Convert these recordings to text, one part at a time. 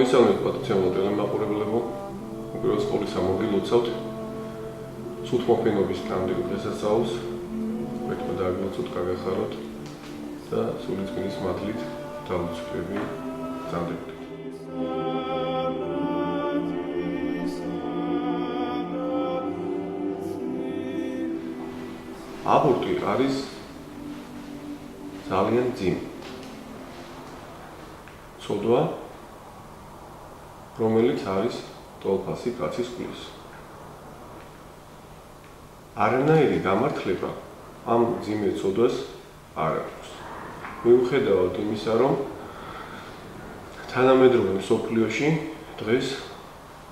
მოისალმეთ პატიცემულ ტელემაყურებლებო, უპირველეს ყოვლისა მოგილოცავთ სულთმოფენობის ნამდვილ დღესასწაულს, მეთქმა დააგლოცოთ, გაგახაროთ და სულიწმინდის მადლით დავუცვლები ზამთრით. აბორტი არის ძალიან ძიმ. ცოდვა, რომელიც არის ტოლფასი კაცის კვლის. არანაირი გამართლება ამ ძიმე ცოდვას არ აქვს. მიუხედავად იმისა, რომ თანამედროვე მსოფლიოში დღეს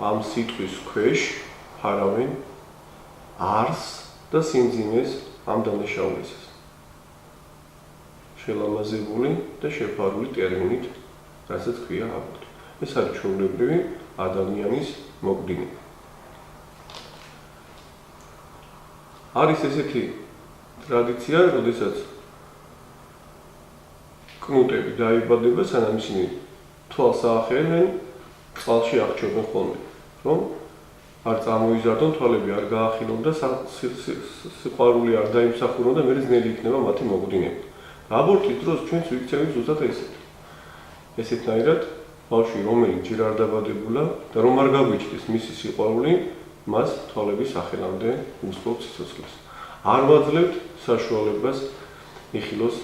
ამ სიტყვის ქვეშ ფარავენ არს და სიმძიმეს ამ დანაშაულისას. შელამაზებული და შეფარული ტერმინით, რასაც ქვია აბორტი. ეს არის ჩვეულებრივი ადამიანის მოკვდინება. არის ესეთი ტრადიცია, როდესაც კნუტები დაიბადება, სანამ ისინი თვალს აახენენ, წყალში აღჭურვენ ხოლმე, რომ არ წარმოიზარდონ თვალები, არ გაახილონ და სიყვარული არ დაიმსახურონ და მერე ძნელი იქნება მათი მოკვდინება. აბორტის დროს ჩვენც ვიქცევით ზუსტად ესეთ. ესეთნაირად ბავშვი, რომელიც ჯერ არ დაბადებულა და რომ არ გაგვიჩნდეს მისი სიყვარული, მას თვალების ახელამდე უსწრებს სიცოცხლეს. არ ვაძლევთ საშუალებას იხილოს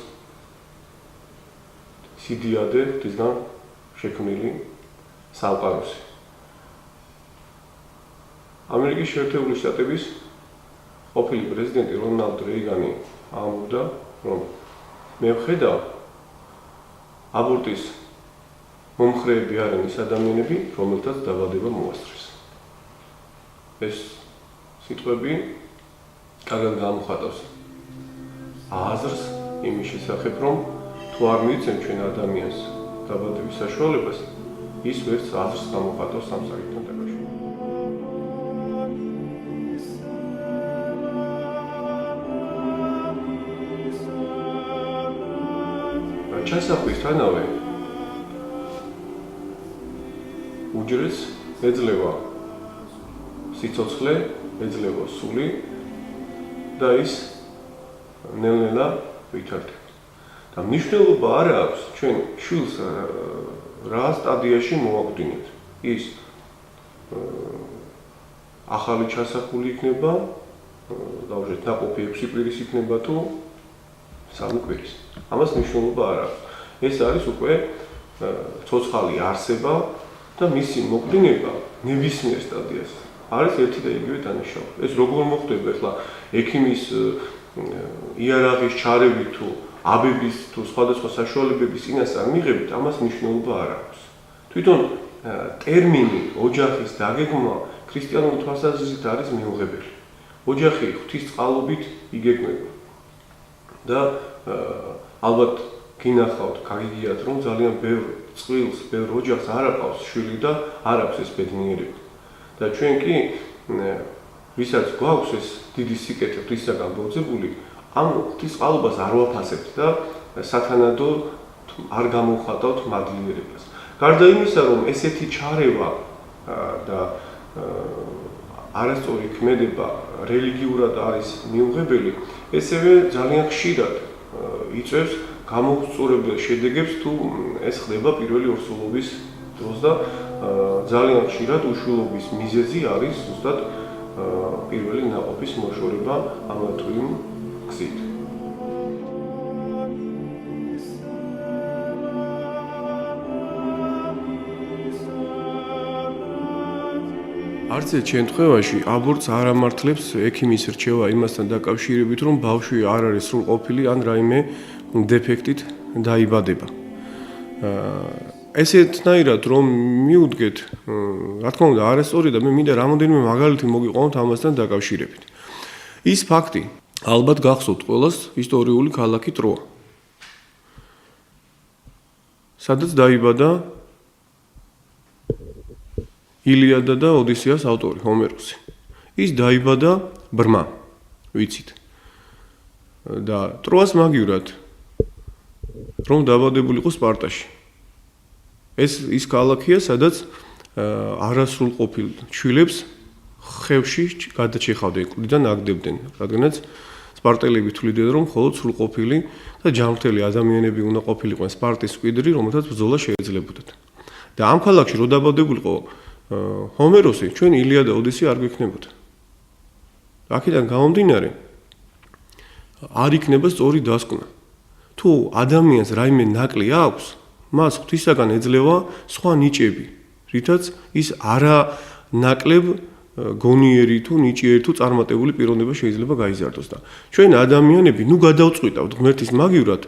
სიდიადე ღვთისგან შექმნილი სამყაროსი. ამერიკის შეერთებული შტატების ყოფილი პრეზიდენტი რონალდ რეიგანი ამბობდა, რომ მე ვხედავ აბორტის მომხრეები არიან ის ადამიანები, რომელთაც დაბადება მოასწრეს. ეს სიტყვები კარგად გამოხატავს აზრს იმის შესახებ, რომ თუ არ მივიცემ ჩვენ ადამიანს დაბადების საშუალებას, ის ვერც აზრს გამოხატავს ამ საკითხთან დაკავშირებით. ჩასახვისთანავე უჯრედს ეძლევა სიცოცხლე, ეძლევა სული და ის ნელ-ნელა ვითარდება. და მნიშვნელობა არ აქვს ჩვენ შვილს რა სტადიაში მოვაკვდინეთ. ის ახალი ჩასახული იქნება, დავუშვათ ნაყოფი 6 კვირის იქნება თუ 3 კვირის. ამას მნიშვნელობა არ აქვს. ეს არის უკვე ცოცხალი არსება და მისი მოკვდინება ნებისმიერ სტადიას არის ერთი და იგივე დანაშაული. ეს როგორ მოხდება ახლა ექიმის იარაღის ჩარევით თუ აბების თუ სხვადასხვა საშუალებების წინასწარ მიღებით, ამას მნიშვნელობა არ აქვს. თვითონ ტერმინი ოჯახის დაგეგმვა ქრისტიანული თვალსაზრისით არის მიუღებელი. ოჯახი ღვთისწყალობით იგეგმება. და ალბათ გინახავთ, გაგიგიათ, რომ ძალიან ბევრ წყვილს, ბევრ ოჯახს არ აყავს შვილი და არ აქვს ეს ბედნიერება. და ჩვენ კი, ვისაც გვაქვს ეს დიდი სიკეთე ღვთისაგან მოგზებული, ამ ღვთისწყალობას არ ვაფასებთ და სათანადო არ გამოვხატავთ მადლიერებას. გარდა იმისა, რომ ესეთი ჩარევა და არასწორი ქმედება რელიგიურად არის მიუღებელი, ესევე ძალიან ხშირად იწვევს გამოუსწორებელ შედეგებს, თუ ეს ხდება პირველი ორსულობის დროს და ძალიან ხშირად უშვილობის მიზეზი არის ზუსტად პირველი ნაყოფის მოშორება ამა თუ იმ გზით. არც ერთ შემთხვევაში აბორტს არ ამართლებს ექიმის რჩევა იმასთან დაკავშირებით, რომ ბავშვი არ არის სრულყოფილი ან რაიმე დეფექტით დაიბადება. ესეთნაირად რომ მიუდგეთ, რა თქმა უნდა, არასწორი და მე მინდა რამოდენიმე მაგალითი მოგიყვანოთ ამასთან დაკავშირებით. ის ფაქტი ალბათ გახსოვთ ყველას ისტორიული ქალაქი ტროა. სადაც დაიბადა ილიადა და ოდისეას ავტორი ჰომეროსი. ის დაიბადა ბრმა, ვიცით. და ტროას მაგივრად რომ დაბადებულიყო სპარტაში. ეს ის ქალაქია, სადაც არასრულყოფილ ჩვილებს ხევში გადაჭიხავდნენ, კუდიდან აგდებდნენ, რადგანაც სპარტელები თვლიდნენ, რომ მხოლოდ სრულყოფილი და ჯანმრთელი ადამიანები უნდა ყოფილიყვნენ სპარტის მკვიდრი, რომელთაც ბრძოლა შეიძლებოდათ. და ამ ქალაქში რო დაბადებულიყო ჰომეროსი, ჩვენ ილია და ოდისეა არ გვექნებოდა. აქედან გამომდინარე, არ იქნება სწორი დასკვნა. თუ ადამიანს რაიმე ნაკლი აქვს, მას ღვთისაგან ეძლევა სხვა ნიჭები, რითაც ის არა ნაკლებ გონიერი თუ ნიჭიერი თუ წარმატებული პიროვნება შეიძლება გაიზარდოს და ჩვენ ადამიანები ნუ გადავწყვიტავთ ღმერთის მაგივრად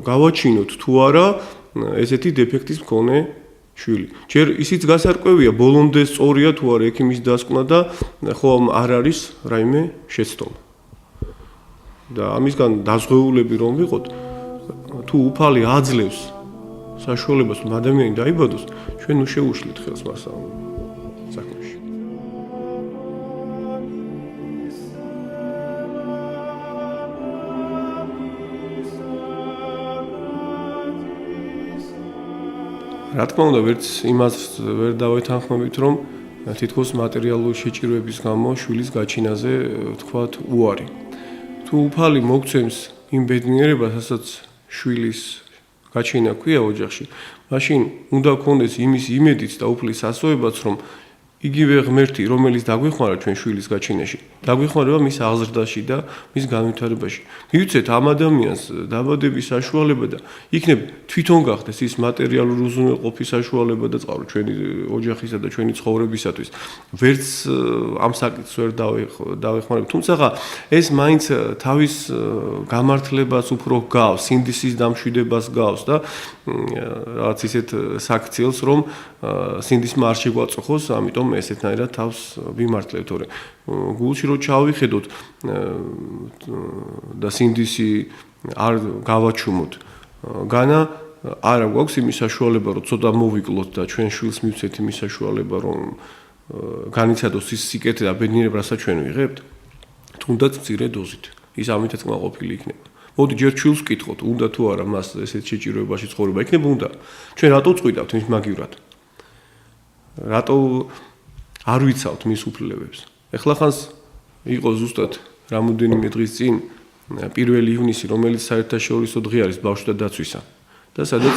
გავაჩინოთ თუ არა ესეთი დეფექტის მქონე შვილი. ჯერ ისიც გასარკვევია ბოლომდე სწორია თუ არა ექიმის დასკვნა და ხომ არ არის რაიმე შეცდომა. და ამისგან დაზღვეულები რომ ვიყოთ, თუ უფალი აძლევს საშუალებას რომ ადამიანი დაიბადოს, ჩვენ ნუ შეუშლით ხელს მას ამ საქმეში. რა თქმა უნდა, ვერც იმას ვერ დავეთანხმებით, რომ თითქოს მატერიალური შეჭირვების გამო შვილის გაჩინაზე თქვათ უარი. თუ უფალი მოგცემს იმ ბედნიერებას, რასაც შვილის გაჩენა ქვია ოჯახში, მაშინ უნდა გქონდეს იმის იმედიც და უფლის ასოებაც, რომ იგივე ღმერთი, რომელიც დაგვეხმარა ჩვენ შვილის გაჩენაში, დაგვეხმარება მის აღზრდაში და მის განვითარებაში. მივიცეთ ამ ადამიანს დაბადების საშუალება და იქნებ თვითონ გახდეს ის მატერიალური უზრუნველყოფის საშუალება და წყარო ჩვენი ოჯახისა და ჩვენი ცხოვრებისათვის. ვერც ამ საკითხს ვერ დავეხმარებ, თუმცა ეს მაინც თავის გამართლებას უფრო გავს, სინდისის დამშვიდებას გავს და რაღაც ისეთ საქციელს, რომ სინდისმა არ შეგვაწუხოს, ამიტომ ესეთნაირად თავს ვიმართლებთ, თორე გულში რო ჩავიხედოთ და სინდისი არ გავაჩუმოთ, განა არა გვაქვს იმის საშუალება, რომ ცოტა მოვიკლოთ და ჩვენ შვილს მივცეთ იმის საშუალება, რომ განიცადოს ის სიკეთე და ბედნიერება, რასაც ჩვენ ვიღებთ, თუნდაც მცირე დოზით. ის ამითაც კმაყოფილი იქნება. მოდი ჯერ შვილს ვკითხოთ, უნდა თუ არა მას ესეთ შეჭიროებაში ცხოვრება იქნება, უნდა. ჩვენ რატო წყვიტავთ მის მაგივრად? რატო არ ვიცავთ მის უფლებებს? ეხლა ხანს იყო ზუსტად რამოდენიმე დღის წინ 1 ივნისი, რომელიც საერთაშორისო დღე არის ბავშვთა დაცვისა. და სადაც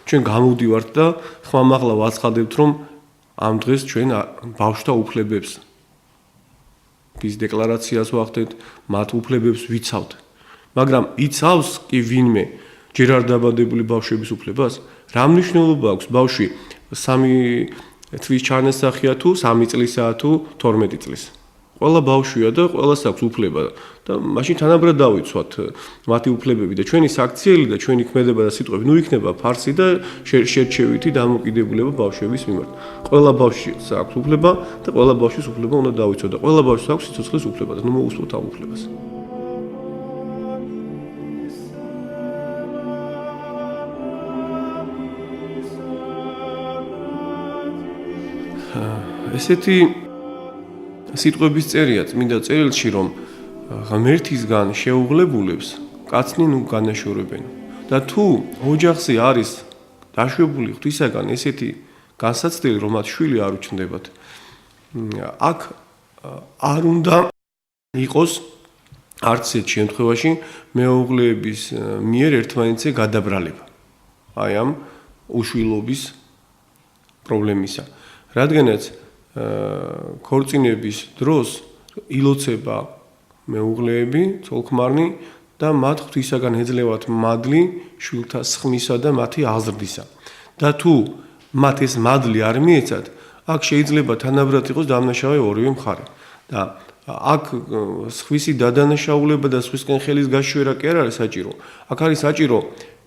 ჩვენ გამოვდივართ და ხმამაღლა ვაცხადებთ, რომ ამ დღეს ჩვენ ბავშვთა უფლებებს ის დეკლარაციას ვახდენთ, მათ უფლებებს ვიცავთ. მაგრამ იცავს კი ვინმე ჯერ არ დაბადებული ბავშვების უფლებას? რა მნიშვნელობა აქვს ბავშვი 3 თვის ჩანასახია თუ 3 წლისაა თუ 12 წლის? ყველა ბავშვია და ყველას აქვს უფლება და მაშინ თანაბრად დავიცვათ მათი უფლებები და ჩვენი საქციელი და ჩვენი ქმედება და სიტყვები ნუ იქნება ფარსი და შერჩევითი დამოკიდებულება ბავშვების მიმართ. ყველა ბავშვს აქვს უფლება და ყველა ბავშვის უფლება უნდა დავიცვათ და ყველა ბავშვს აქვს სიცოცხლის უფლება და ნუ მოусვოთ ამ უფლებას. ესეთი სიტყვების წერია წმინდა წერილში, რომ ღმერთისგან შეუღლებულებს კაცნი ნუ განაშორებენ. და თუ ოჯახზე არის დაშვებული ღვთისაგან ესეთი განსაცდელი, რომ მათ შვილი არ უჩნდებათ, აქ არ უნდა იყოს არც ერთ შემთხვევაში მეუღლეების მიერ ერთმანეთზე გადაბრალება. აი ამ უშვილობის პრობლემისა. რადგანაც ქორწინების დროს ილოცება მეუღლეები, ცოლ-ქმარნი და მათ ღვთისაგან ეძლევათ მადლი შვილთა სხმისა და მათი აღზრდისა. და თუ მათ ეს მადლი არ მიეცათ, აქ შეიძლება თანაბრად იყოს დამნაშავე ორივე მხარე. და აქ სხვისი დადანაშაულება და სხვისკენ ხელის გაშვერა კი არ არის საჭირო. აქ არის საჭირო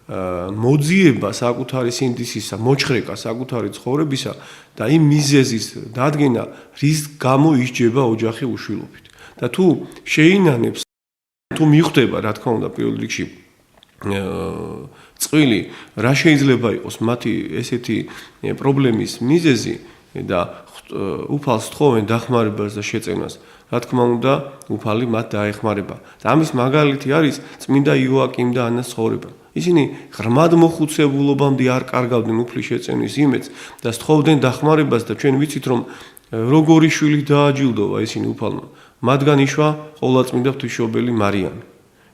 მოძიება საკუთარი სინდისისა, მოჩხრეკა საკუთარი ცხოვრებისა და იმ მიზეზის დადგენა, რის გამო ისჯება ოჯახი უშვილობით. და თუ შეინანებს, თუ მიხვდება, რა თქმა უნდა, პირველ რიგში წყვილი, რა შეიძლება იყოს მათი ესეთი პრობლემის მიზეზი და უფალს თხოვენ დახმარებას და შეწენას. რა თქმა უნდა, უფალი მათ დაეხმარება. და ამის მაგალითი არის წმინდა იოაკიმ და ანას ცხოვრება. ისინი ღრმად მოხუცებულობამდე არ კარგავდნენ უფლის შეწევის იმედს და სთხოვდნენ დახმარებას და ჩვენ ვიცით რომ როგორი შვილი დააჯილდოვა ისინი უფალმა. მათგან იშვა ყოვლადწმინდა ღვთისმშობელი მარიამი.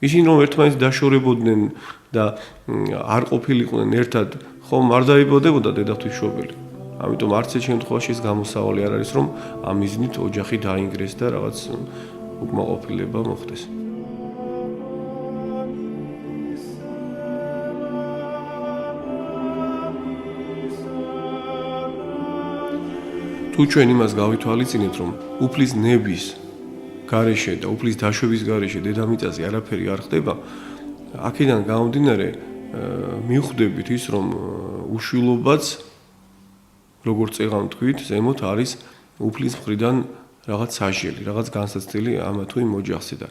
ისინი რომ ერთმანეთს დაშორებოდნენ და არ ყოფილიყვნენ ერთად, ხომ არ დაიბადებოდა დედა ღვთისმშობელი. ამიტომ არც ერთ შემთხვევაში ეს გამოსავალი არ არის რომ ამ მიზნით ოჯახი დაინგრეს და რაღაც უკმაყოფილება მოხდეს. თუ ჩვენ იმას გავითვალისწინებთ რომ უფლის ნების გარეშე და უფლის დაშვების გარეშე დედამიწაზე არაფერი არ ხდება, აქედან გამომდინარე მივხვდებით ის რომ უშვილობაც როგორც წეღან თქვით, ზემოთ არის უფლის მხრიდან რაღაც საჟელი, რაღაც განსაცდელი ამა თუ იმ ოჯახზე და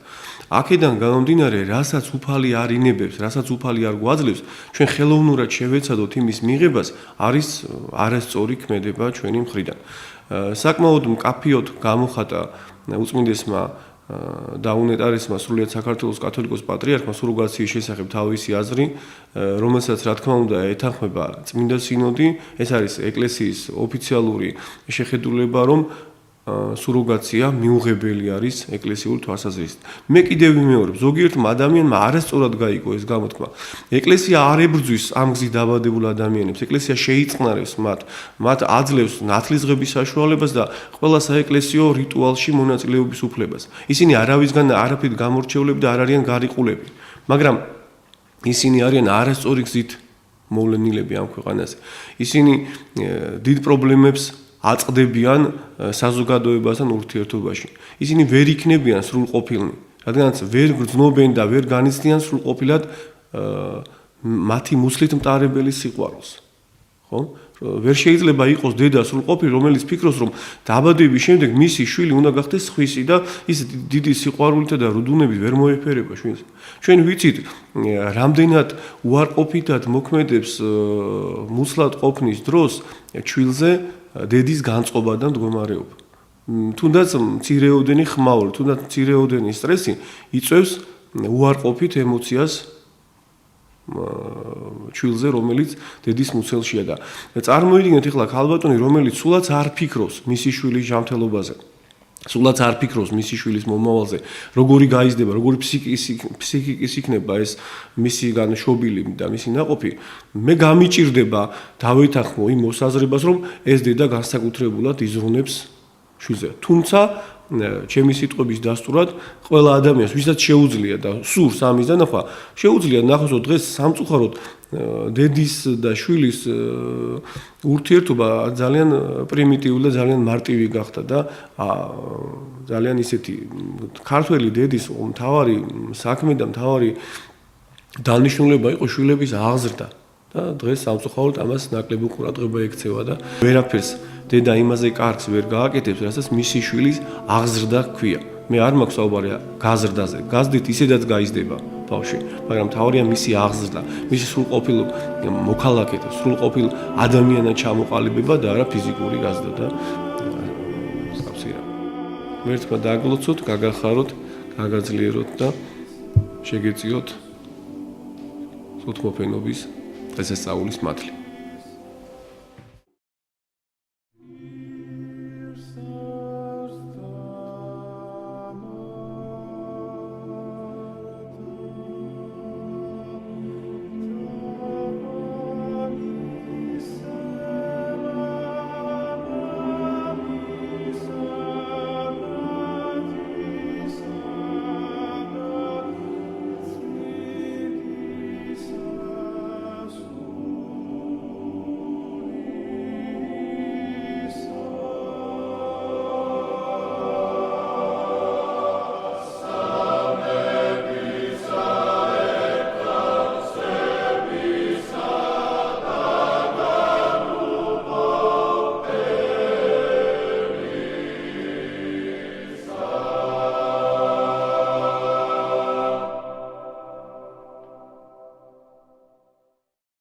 აქედან გამომდინარე, რასაც უფალი არ ინებებს, რასაც უფალი არ გვაძლევს, ჩვენ ხელოვნურად შევეცადოთ იმის მიღებას, არის არასწორი ქმედება ჩვენი მხრიდან. საკმაოდ მკაფიოდ გამოხატა უწმინდესმა დაუნეტარესმა სრულიად საქართველოს კათოლიკოს პატრიარქმა სუროგაციის შესახებ თავისი აზრი, რომელსაც რა თქმა უნდა ეთანხმება წმინდა სინოდი, ეს არის ეკლესიის ოფიციალური შეხედულება, რომ სუროგაცია მიუღებელი არის ეკლესიურ თვალსაზრისით. მე კიდევ ვიმეორებ, ზოგიერთმა ადამიანმა არასწორად გაიგო ეს გამოთქმა. ეკლესია არ ებრძვის ამ გზით დაბადებულ ადამიანებს, ეკლესია შეიწყნარებს მათ აძლევს ნათლისღების საშუალებას და ყველა საეკლესიო რიტუალში მონაწილეობის უფლებას. ისინი არავისგან არაფრით გამორჩეულები და არ არიან გარიყულები, მაგრამ ისინი არიან არასწორი გზით მოვლენილები ამ ქვეყანაზე. ისინი დიდ პრობლემებს აწყდებიან საზოგადოებასთან ურთიერთობაში. ისინი ვერ იქნებიან სრულყოფილნი, რადგანაც ვერ გრძნობენ და ვერ განიცდიან სრულყოფილად მათი მუსლით მტარებელი სიყვარულს. ხო? ვერ შეიძლება იყოს დედა სრულყოფილი, რომელიც ფიქრობს, რომ დაბადების შემდეგ მისი შვილი უნდა გახდეს სხვისი და ის დიდი სიყვარულითა და რუდუნებით ვერ მოეფერება შვილს. ჩვენ ვიცით, რამდენად უარყოფითად მოქმედებს მუსლად ყოფნის დროს შვილზე დედის განწყობა და მდგომარეობა. თუნდაც მცირეოდენი ხმაური, თუნდაც მცირეოდენი სტრესი იწვევს უარყოფით ემოციას შვილზე, რომელიც დედის მუცელშია და წარმოიდგინეთ ახლა ქალბატონი, რომელიც სულაც არ ფიქრობს მისი შვილის ჯანმრთელობაზე. სულაც არ ფიქრობს მისი შვილის მომავალზე, როგორი გაიზრდება, როგორი ფსიქიკის იქნება ეს მისი განშობილი და მისი ნაყოფი. მე გამიჭირდება დავეთანხმო იმ მოსაზრებას, რომ ეს დედა განსაკუთრებულად იზრუნებს შვილზე. თუმცა ჩემი სიტყვების დასტურად ყველა ადამიანს, ვისაც შეუძლია და სურს ამის დანახვა, შეუძლია ნახოს, რომ დღეს სამწუხაროდ დედის და შვილის ურთიერთობა ძალიან პრიმიტიული და ძალიან მარტივი გახდა და ძალიან ისეთი ქართველი დედის მთავარი საქმე და მთავარი დანიშნულება იყო შვილების აღზრდა და დღეს სამწუხაროდ ამას ნაკლები ყურადღება ექცევა და ვერაფერს დედა იმაზე კარგს ვერ გააკეთებს, რასაც მისი შვილის აღზრდა ჰქვია. მე არ მაქვს საუბარი გაზრდაზე. გაზრდით ისედაც გაიზრდება ბავშვი, მაგრამ მთავარია მისი აღზრდა, მისი სრულყოფილ მოქალაქედ, სრულყოფილ ადამიანად ჩამოყალიბება და არა ფიზიკური გაზრდა და სწავსირა. მერთმა დაგლოცოთ, გაგახაროთ, გაგაძლიეროთ და შეგეწიოთ სულთმოფენობის დღესასწაულის მადლი.